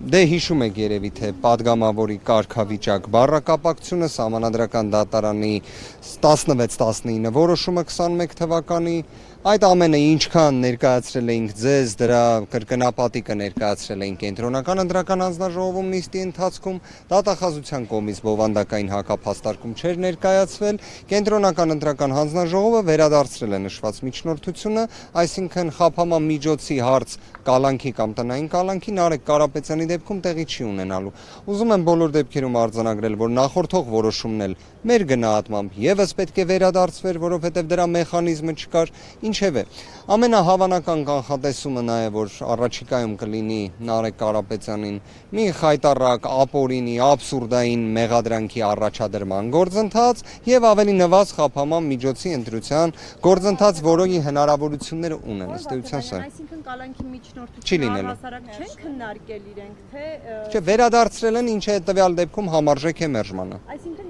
Դե հիշում եք երևի թե падգամավորի կարգավիճակ բառակապակցությունը Սահմանադրական դատարանի 16-19 որոշումը 21 թվականի այդ ամենը ինչքան ներկայացրել էինք ձեզ, դրա կրկնապատիկը ներկայացրել էինք Կենտրոնական ընտրական հանձնաժողովում նիստի ընթացքում, դատախազության կողմից բովանդակային հակափաստարկում չէր ներկայացվել, Կենտրոնական ընտրական հանձնաժողովը վերադարձրել է նշված միջնորդությունը, այսինքն խափանման միջոցի հարց կալանքի կամ տնային կալանքի Նարեկ Կարապետյանի դեպքում տեղի չի ունենալու։ Ուզում եմ բոլոր դեպքերում արձանագրել, որ նախորդող որոշումն էլ մեր գնահատմամբ եւս պետք է վերադարձվեր, որովհետեւ դրա մեխանիզմը չկար։ Ինչևէ, ամենահավանական կանխատեսումը նա է, որ առաջիկայում կլինի Նարեկ Կարապետյանին մի խայտառակ, ապօրինի, աբսուրդային մեղադրանքի առաջադրման գործընթաց եւ ավելի նվազ խափանման միջոցի ընտրության գործընթաց, որի հնարավորությունները ունեն ըստ էության սա։ Այսինքն կալանքի միջնորդությունը հասարակ չեն քննարկել իրենք, թե Չէ, վերադարձրել են, ինչը տվյալ դեպքում համարժեք է մերժմանը։ Այսինքն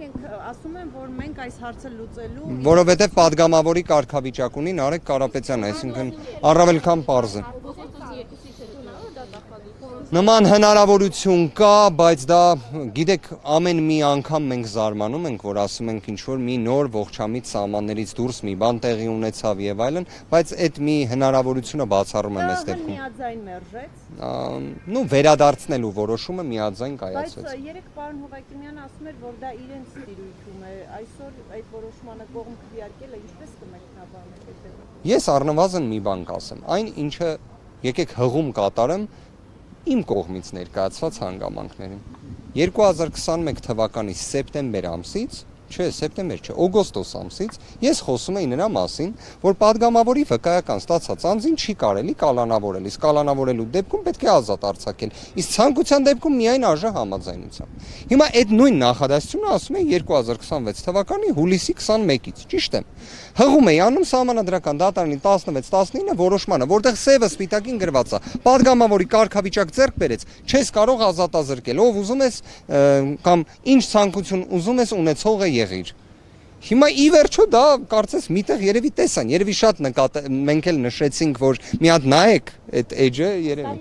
ասում են, որ մենք այս հարցը լուծելու Որովհետև падգամավորի կարգավիճակ ունի Նարեկ Կարապետյանը, այսինքն առավել քան պարզ է։ Նման հնարավորություն կա, բայց դա գիտեք ամեն մի անգամ մենք զարմանում ենք, որ ասում ենք ինչ-որ մի նոր ողջամիտ սահմաններից դուրս մի բան տեղի ունեցավ եւ այլն, բայց այդ մի հնարավորությունը բացառում եմ այս դեպքում։ Միաձայն մերժեց։ Ну վերադարձնելու որոշումը միաձայն կայացվեց։ Բայց երեք պարոն Հովակիմյանը ասում էր, որ դա իրենց տիրույթում է, այսօր այդ որոշմանը կողմ քվեարկելը ինչպես կմեկնաբանեք այդ դեպքը։ Ես առնվազն մի բան կասեմ, այն ինչը եկեք հղում կատարեմ իմ կողմից ներկայացված հանգամանքներին 2021 թվականի սեպտեմբեր ամսից, չէ, սեպտեմբեր չէ, օգոստոս ամսից ես խոսում եի նրա մասին, որ падգամավորի վկայական ստացած անձին չի կարելի կալանավորել, իսկ կալանավորելու դեպքում պետք է ազատ արձակել, իսկ ցանկության դեպքում միայն արժե համաձայնության։ Հիմա այդ նույն նախադասությունը ասում է 2026 թվականի հուլիսի 21-ից, ճիշտ է։ Հղում էի անում Սահմանադրական դատարանի 16-19 որոշմանը, որտեղ սևը սպիտակին գրված է, падգամավորի կարգավիճակ ձեռք բերեց, չես կարող ազատազրկել, ով ուզում ես կամ ինչ ցանկություն ուզում ես ունեցող է եղիր։ Հիմա ի վերջո դա կարծես միտեղ երևի տեսան, երևի շատ մենք էլ նշեցինք, որ մի հատ նայեք այդ էջը երևի։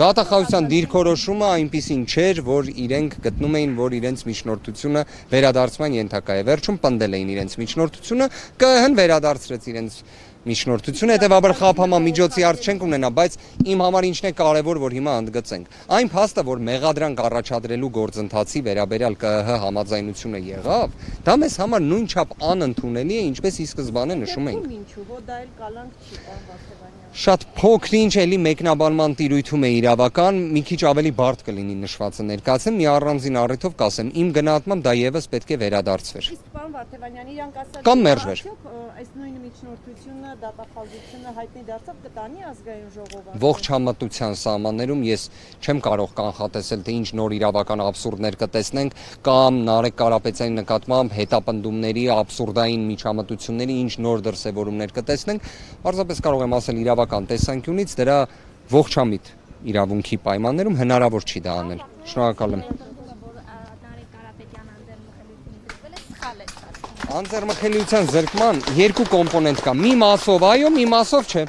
Դատախազության դիրքորոշումը այնպիսին չէր, որ իրենք գտնում էին, որ իրենց միջնորդությունը վերադարձման ենթակա է։ Վերջում պնդել էին իրենց միջնորդությունը, ԿԸՀ-ն վերադարձրեց իրենց միջնորդությունը, հետևաբար խափանման միջոցի հարց չենք ունենա, բայց իմ համար ինչն է կարևոր, որ հիմա ընդգծենք։ Այն փաստը, որ մեղադրանք առաջադրելու գործընթացի վերաբերյալ ԿԸՀ համաձայնությունը եղավ, դա մեզ համար նույնչափ անընդունելի է, ինչպես ի սկզբանե նշում էինք։ Ինչու, որ դա էլ կալանք չի, պարոն Վարդևանյան։ Շատ փոքր-ինչ էլի մեկնաբանման տիրույթում է իրավական, մի քիչ ավելի բարդ կլինի նշվածը ներկայացեմ, մի առանձին առիթով կասեմ, իմ գնահատմամբ դա եւս պետք է վերադարձվեր։ Իսկ պարոն Վարդևանյան, իրանք ասած կամ մերժվեր։ Այս նույն միջնորդությունը, դատախազությունը հայտնի դարձավ կտանի ազգային ժողովը։ Ողջ համատության սահմաններում ես չեմ կարող կանխատեսել, թե ինչ նոր իրավական աբսուրդներ կտեսնենք կամ Նարեկ Կարապետյանի նկատմամբ հետապնդումների, աբսուրդային միջամտությունների ինչ նոր դրսևորումներ կտեսնենք, պարզապես կարող եմ ասել իրավական տեսանկյունից դրա ողջամիտ իրավունքի պայմաններում հնարավոր չի դա անել։ Շնորհակալ եմ։ Անձեռմխելիության զրկման երկու կոմպոնենտ կա՝ մի մասով այո, մի մասով չէ։